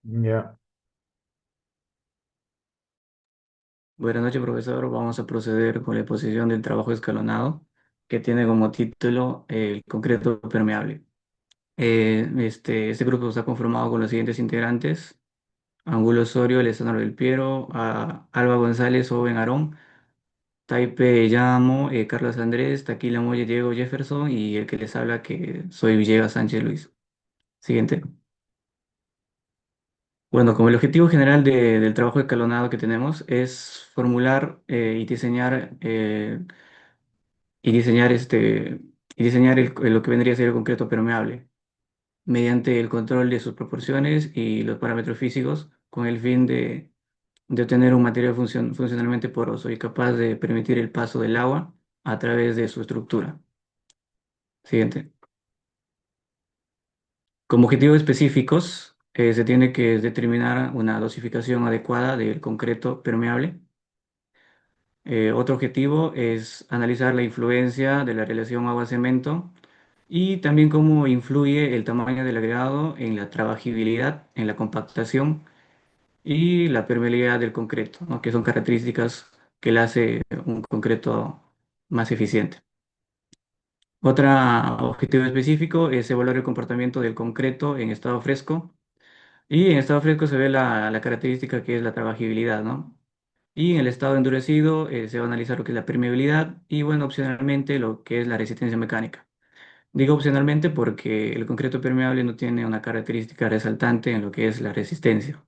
Ya. Buenas noches, profesor. Vamos a proceder con la exposición del trabajo escalonado, que tiene como título el concreto permeable. Este grupo está conformado con los siguientes integrantes: Angulo Osorio, Alessandro del Piero, Alba González, Owen Aarón, Taipe Llamo, Carlos Andrés, Taquila Moya, Diego Jefferson y el que les habla, que soy Villegas Sánchez Luis. Siguiente. Bueno, como el objetivo general del trabajo escalonado que tenemos es formular y diseñar lo que vendría a ser el concreto permeable mediante el control de sus proporciones y los parámetros físicos con el fin de obtener un material funcionalmente poroso y capaz de permitir el paso del agua a través de su estructura. Siguiente. Como objetivos específicos, se tiene que determinar una dosificación adecuada del concreto permeable. Otro objetivo es analizar la influencia de la relación agua-cemento y también cómo influye el tamaño del agregado en la trabajabilidad, en la compactación y la permeabilidad del concreto, ¿no? Que son características que le hace un concreto más eficiente. Otro objetivo específico es evaluar el comportamiento del concreto en estado fresco, y en estado fresco se ve la característica que es la trabajabilidad, ¿no? Y en el estado endurecido se va a analizar lo que es la permeabilidad y, bueno, opcionalmente lo que es la resistencia mecánica. Digo opcionalmente porque el concreto permeable no tiene una característica resaltante en lo que es la resistencia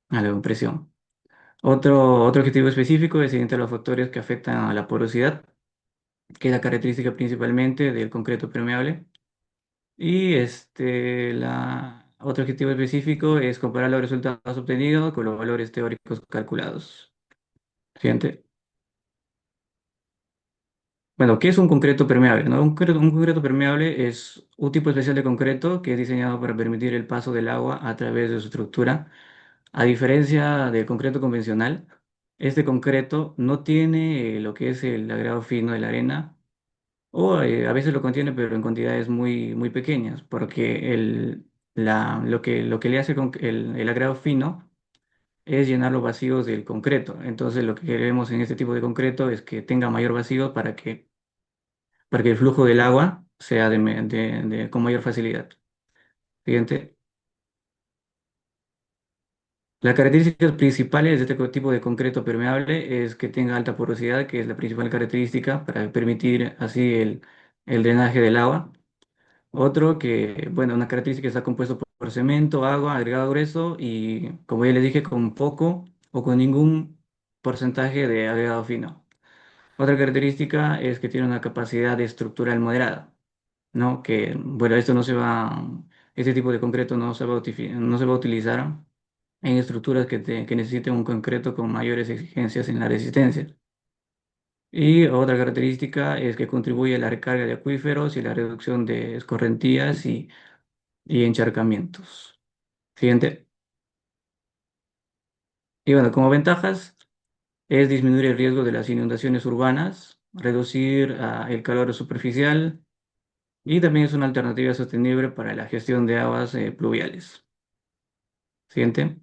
a la compresión. Otro objetivo específico es identificar los factores que afectan a la porosidad, que es la característica principalmente del concreto permeable. Y otro objetivo específico es comparar los resultados obtenidos con los valores teóricos calculados. Siguiente. Bueno, ¿qué es un concreto permeable, no? Un concreto permeable es un tipo especial de concreto que es diseñado para permitir el paso del agua a través de su estructura. A diferencia del concreto convencional, este concreto no tiene lo que es el agregado fino de la arena, o a veces lo contiene, pero en cantidades muy, muy pequeñas, porque lo que le hace el agregado fino es llenar los vacíos del concreto. Entonces, lo que queremos en este tipo de concreto es que tenga mayor vacío para que el flujo del agua sea con mayor facilidad. Siguiente. Las características principales de este tipo de concreto permeable es que tenga alta porosidad, que es la principal característica para permitir así el drenaje del agua. Otro que, bueno, una característica que está compuesto por cemento, agua, agregado grueso y, como ya les dije, con poco o con ningún porcentaje de agregado fino. Otra característica es que tiene una capacidad estructural moderada, ¿no? Que, bueno, este tipo de concreto no se va a utilizar en estructuras que necesiten un concreto con mayores exigencias en la resistencia. Y otra característica es que contribuye a la recarga de acuíferos y la reducción de escorrentías y encharcamientos. Siguiente. Y bueno, como ventajas es disminuir el riesgo de las inundaciones urbanas, reducir el calor superficial y también es una alternativa sostenible para la gestión de aguas pluviales. Siguiente.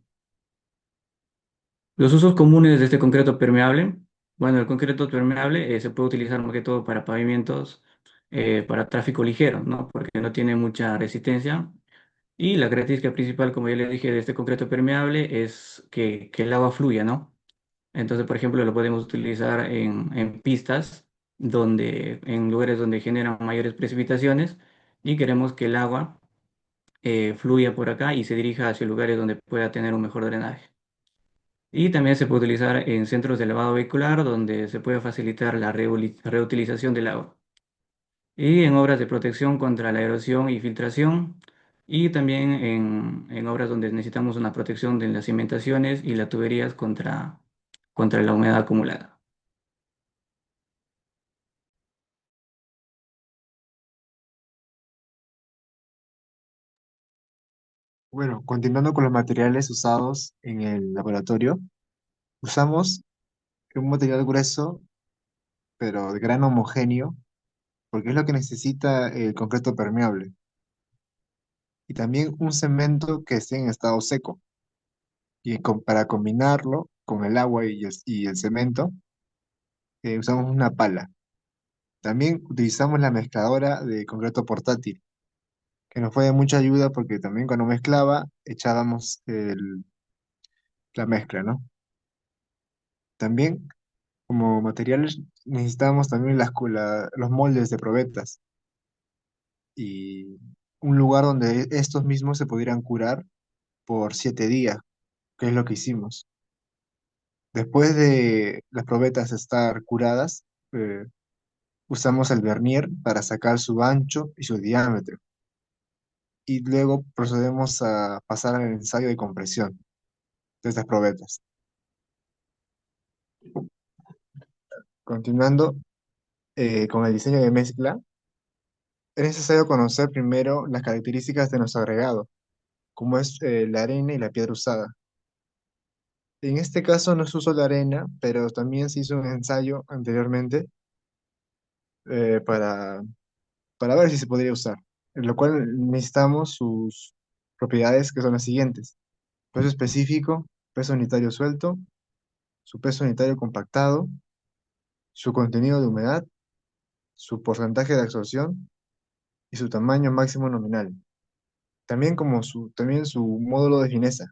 Los usos comunes de este concreto permeable. Bueno, el concreto permeable se puede utilizar más que todo para pavimentos, para tráfico ligero, ¿no? Porque no tiene mucha resistencia. Y la característica principal, como ya les dije, de este concreto permeable es que el agua fluya, ¿no? Entonces, por ejemplo, lo podemos utilizar en pistas, en lugares donde generan mayores precipitaciones y queremos que el agua fluya por acá y se dirija hacia lugares donde pueda tener un mejor drenaje. Y también se puede utilizar en centros de lavado vehicular, donde se puede facilitar la reutilización del agua. Y en obras de protección contra la erosión y filtración. Y también en obras donde necesitamos una protección de las cimentaciones y las tuberías contra la humedad acumulada. Bueno, continuando con los materiales usados en el laboratorio, usamos un material grueso, pero de gran homogéneo, porque es lo que necesita el concreto permeable. y también un cemento que esté en estado seco. Y para combinarlo con el agua y el cemento, usamos una pala. También utilizamos la mezcladora de concreto portátil, que nos fue de mucha ayuda porque también cuando mezclaba echábamos la mezcla, ¿no? También como materiales necesitábamos también los moldes de probetas y un lugar donde estos mismos se pudieran curar por 7 días, que es lo que hicimos. Después de las probetas estar curadas, usamos el vernier para sacar su ancho y su diámetro. Y luego procedemos a pasar al ensayo de compresión de estas probetas. Continuando con el diseño de mezcla, es necesario conocer primero las características de nuestro agregado, como es la arena y la piedra usada. En este caso no se usó la arena, pero también se hizo un ensayo anteriormente eh, para, para ver si se podría usar, en lo cual necesitamos sus propiedades que son las siguientes: peso específico, peso unitario suelto, su peso unitario compactado, su contenido de humedad, su porcentaje de absorción y su tamaño máximo nominal, también su módulo de fineza.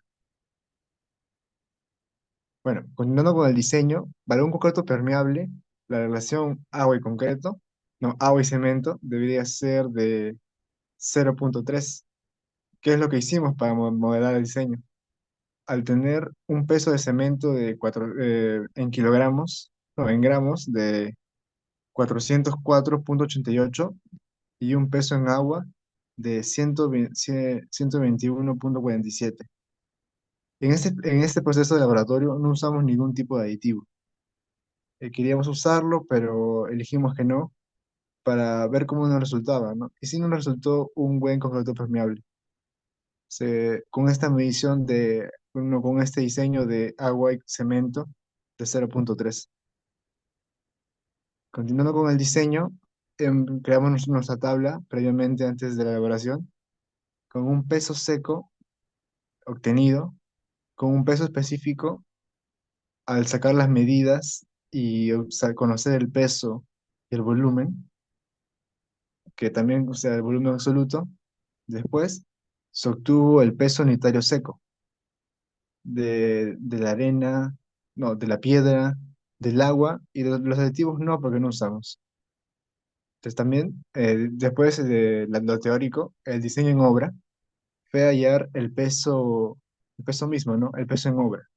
Bueno, continuando con el diseño, para un concreto permeable, la relación agua y concreto, no, agua y cemento, debería ser de 0,3. ¿Qué es lo que hicimos para modelar el diseño? Al tener un peso de cemento en kilogramos, no, en gramos de 404,88 y un peso en agua de 121,47. En este proceso de laboratorio no usamos ningún tipo de aditivo. Queríamos usarlo, pero elegimos que no para ver cómo nos resultaba, ¿no? Y sí nos resultó un buen concreto permeable. Con esta medición con este diseño de agua y cemento de 0,3. Continuando con el diseño, creamos nuestra tabla previamente antes de la elaboración, con un peso seco obtenido, con un peso específico al sacar las medidas y conocer el peso y el volumen, que también, o sea, el volumen absoluto. Después se obtuvo el peso unitario seco de la arena, no, de la piedra, del agua y de los aditivos no, porque no usamos. Entonces también, después de lo teórico, el diseño en obra fue hallar el peso mismo, ¿no? El peso en obra.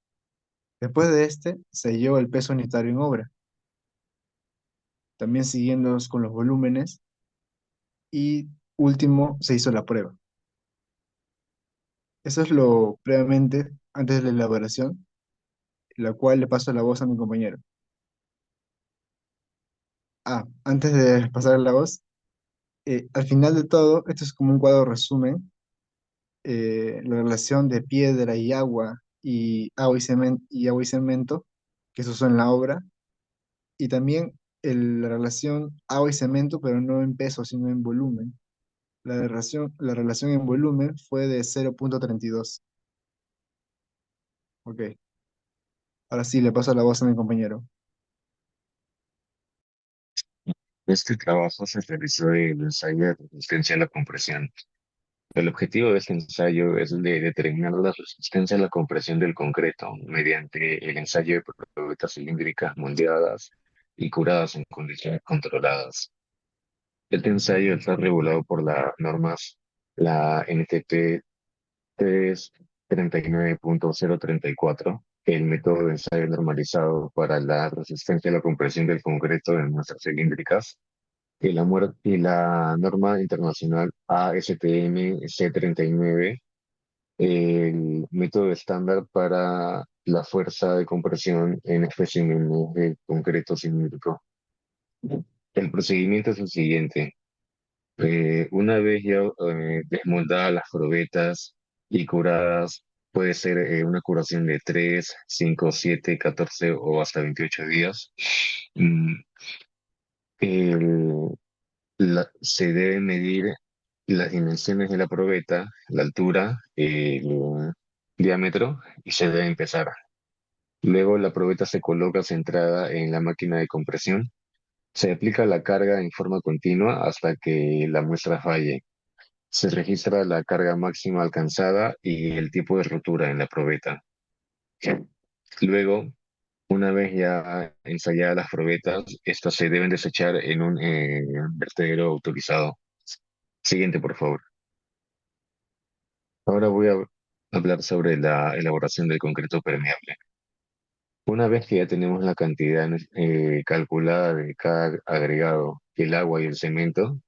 Después de este, se halló el peso unitario en obra, también siguiendo con los volúmenes y último se hizo la prueba. Eso es lo previamente, antes de la elaboración, la cual le paso la voz a mi compañero. Antes de pasar la voz, al final de todo, esto es como un cuadro resumen, la relación de piedra y agua y cemento, que se usó en la obra, y también la relación agua y cemento, pero no en peso, sino en volumen. La relación en volumen fue de 0,32. Ok, ahora sí, le paso la voz a mi compañero. Este trabajo se realizó el ensayo de resistencia a la compresión. El objetivo de este ensayo es el de determinar la resistencia a la compresión del concreto mediante el ensayo de probetas cilíndricas moldeadas y curadas en condiciones controladas. Este ensayo está regulado por las normas, la NTP 339.034, el método de ensayo normalizado para la resistencia a la compresión del concreto en muestras cilíndricas, y la norma internacional ASTM C39, el método estándar para la fuerza de compresión en especímenes de concreto cilíndrico. El procedimiento es el siguiente. Una vez ya desmoldadas las probetas y curadas, puede ser una curación de 3, 5, 7, 14 o hasta 28 días. mm, el- se debe medir las dimensiones de la probeta, la altura, el diámetro y se debe empezar. Luego la probeta se coloca centrada en la máquina de compresión. Se aplica la carga en forma continua hasta que la muestra falle. Se registra la carga máxima alcanzada y el tipo de rotura en la probeta. Luego, una vez ya ensayadas las probetas, estas se deben desechar en un vertedero autorizado. Siguiente, por favor. Ahora voy a hablar sobre la elaboración del concreto permeable. Una vez que ya tenemos la cantidad calculada de cada agregado, el agua y el cemento,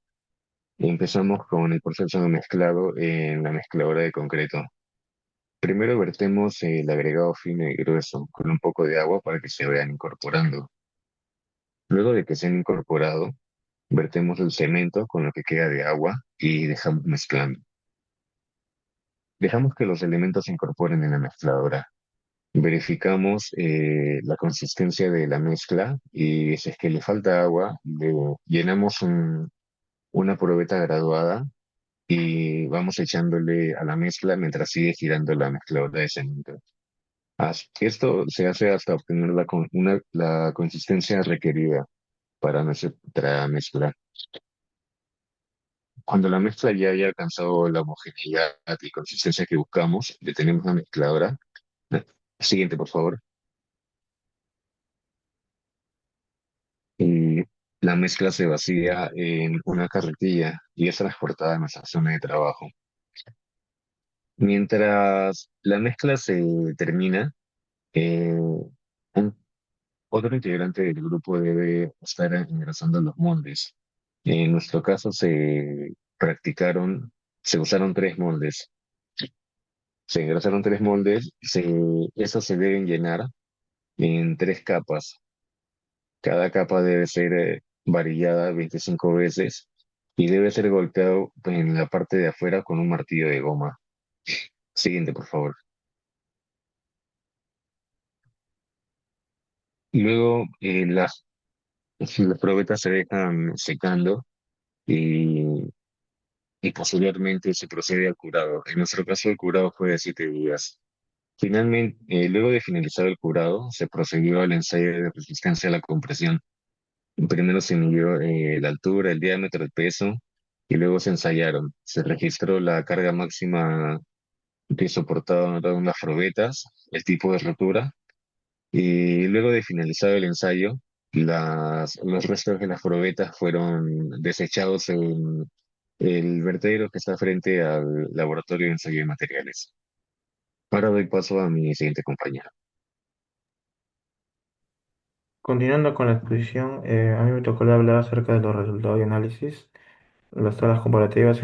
empezamos con el proceso de mezclado en la mezcladora de concreto. Primero vertemos el agregado fino y grueso con un poco de agua para que se vayan incorporando. Luego de que se han incorporado, vertemos el cemento con lo que queda de agua y dejamos mezclando. Dejamos que los elementos se incorporen en la mezcladora. Verificamos la consistencia de la mezcla y si es que le falta agua, le llenamos una probeta graduada y vamos echándole a la mezcla mientras sigue girando la mezcladora de cemento. Esto se hace hasta obtener la consistencia requerida para nuestra mezcla. Cuando la mezcla ya haya alcanzado la homogeneidad y consistencia que buscamos, detenemos la mezcladora. Siguiente, por favor. Y la mezcla se vacía en una carretilla y es transportada a nuestra zona de trabajo. Mientras la mezcla se termina, un otro integrante del grupo debe estar engrasando los moldes. En nuestro caso se usaron tres moldes. Se engrasaron tres moldes, esos se deben llenar en tres capas. Cada capa debe ser varillada 25 veces y debe ser golpeado en la parte de afuera con un martillo de goma. Siguiente, por favor. Luego las probetas se dejan secando y posteriormente se procede al curado. En nuestro caso, el curado fue de 7 días. Finalmente, luego de finalizar el curado, se procedió al ensayo de resistencia a la compresión. Primero se midió la altura, el diámetro, el peso, y luego se ensayaron. Se registró la carga máxima que soportaban las probetas, el tipo de rotura, y luego de finalizar el ensayo, los restos de las probetas fueron desechados en el vertedero que está frente al laboratorio de ensayo de materiales. Ahora doy paso a mi siguiente compañero. Continuando con la exposición, a mí me tocó hablar acerca de los resultados de análisis, las tablas comparativas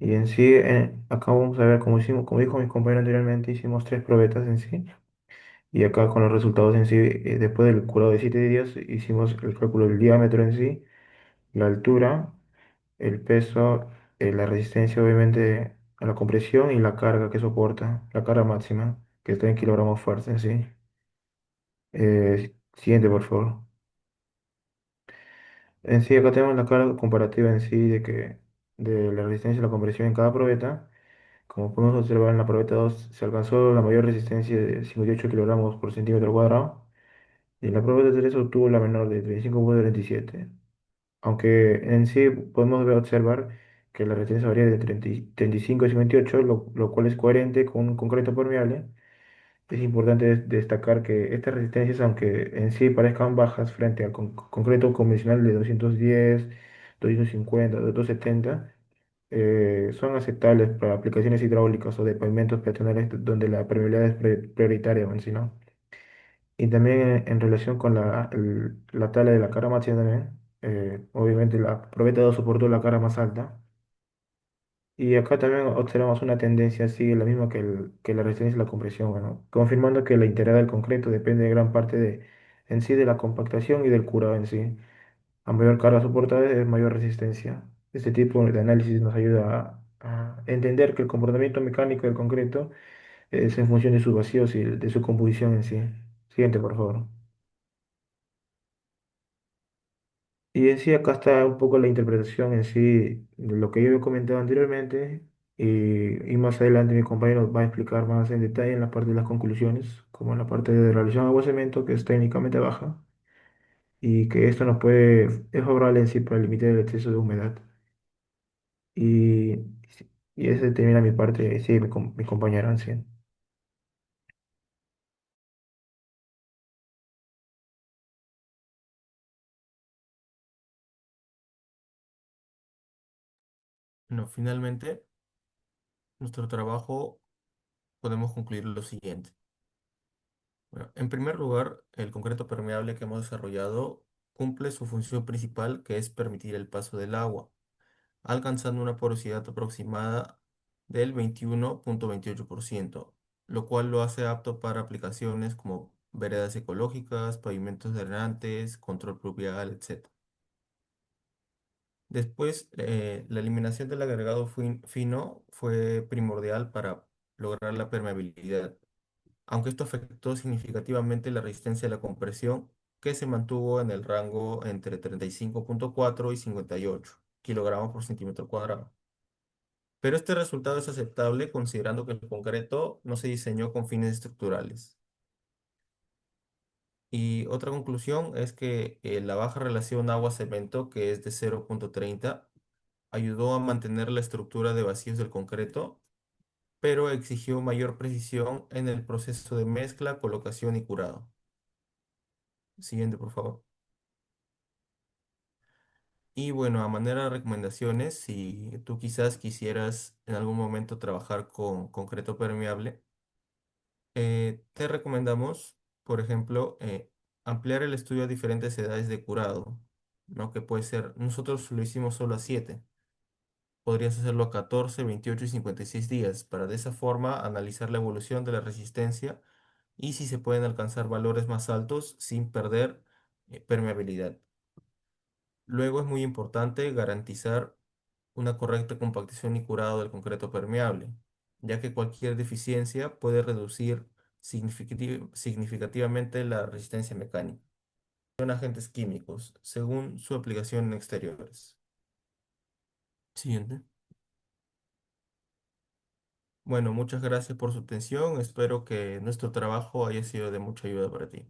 y en sí, acá vamos a ver, como dijo mi compañero anteriormente, hicimos tres probetas en sí. Y acá con los resultados en sí, después del curado de 7 días, hicimos el cálculo del diámetro en sí, la altura, el peso, la resistencia obviamente a la compresión y la carga que soporta, la carga máxima, que está en kilogramos fuerza en sí. Siguiente, por favor. En sí, acá tenemos la carga comparativa en sí de la resistencia a la compresión en cada probeta. Como podemos observar en la probeta 2 se alcanzó la mayor resistencia de 58 kilogramos por centímetro cuadrado y en la probeta 3 se obtuvo la menor de 35,37. Aunque en sí podemos observar que la resistencia varía de 35 a 58, lo cual es coherente con un concreto permeable. Es importante destacar que estas resistencias, aunque en sí parezcan bajas frente al concreto convencional de 210, 250, 270, son aceptables para aplicaciones hidráulicas o de pavimentos peatonales donde la permeabilidad es prioritaria en sí, ¿no? Y también en relación con la tabla de la cara máxima también, obviamente la probeta 2 soportó la cara más alta. Y acá también observamos una tendencia, sigue la misma que la resistencia y la compresión, bueno, confirmando que la integridad del concreto depende de gran parte en sí de la compactación y del curado en sí. A mayor carga soportada es mayor resistencia. Este tipo de análisis nos ayuda a entender que el comportamiento mecánico del concreto es en función de sus vacíos y de su composición en sí. Siguiente, por favor. Y en sí, acá está un poco la interpretación en sí de lo que yo he comentado anteriormente. Y más adelante mi compañero va a explicar más en detalle en la parte de las conclusiones, como en la parte de realización de agua cemento, que es técnicamente baja, y que esto nos puede, es favorable en sí para limitar el exceso de humedad. Y, y ese termina mi parte, sí, mi compañero anciano. Bueno, finalmente, nuestro trabajo podemos concluir lo siguiente. Bueno, en primer lugar, el concreto permeable que hemos desarrollado cumple su función principal, que es permitir el paso del agua, alcanzando una porosidad aproximada del 21,28%, lo cual lo hace apto para aplicaciones como veredas ecológicas, pavimentos drenantes, control pluvial, etc. Después, la eliminación del agregado fino fue primordial para lograr la permeabilidad, aunque esto afectó significativamente la resistencia a la compresión, que se mantuvo en el rango entre 35,4 y 58 kilogramos por centímetro cuadrado. Pero este resultado es aceptable considerando que el concreto no se diseñó con fines estructurales. Y otra conclusión es que la baja relación agua-cemento, que es de 0,30, ayudó a mantener la estructura de vacíos del concreto, pero exigió mayor precisión en el proceso de mezcla, colocación y curado. Siguiente, por favor. Y bueno, a manera de recomendaciones, si tú quizás quisieras en algún momento trabajar con concreto permeable, te recomendamos, por ejemplo, ampliar el estudio a diferentes edades de curado, ¿no? Que puede ser, nosotros lo hicimos solo a 7. Podrías hacerlo a 14, 28 y 56 días para de esa forma analizar la evolución de la resistencia y si se pueden alcanzar valores más altos sin perder permeabilidad. Luego es muy importante garantizar una correcta compactación y curado del concreto permeable, ya que cualquier deficiencia puede reducir significativamente la resistencia mecánica. Son agentes químicos, según su aplicación en exteriores. Siguiente. Bueno, muchas gracias por su atención. Espero que nuestro trabajo haya sido de mucha ayuda para ti.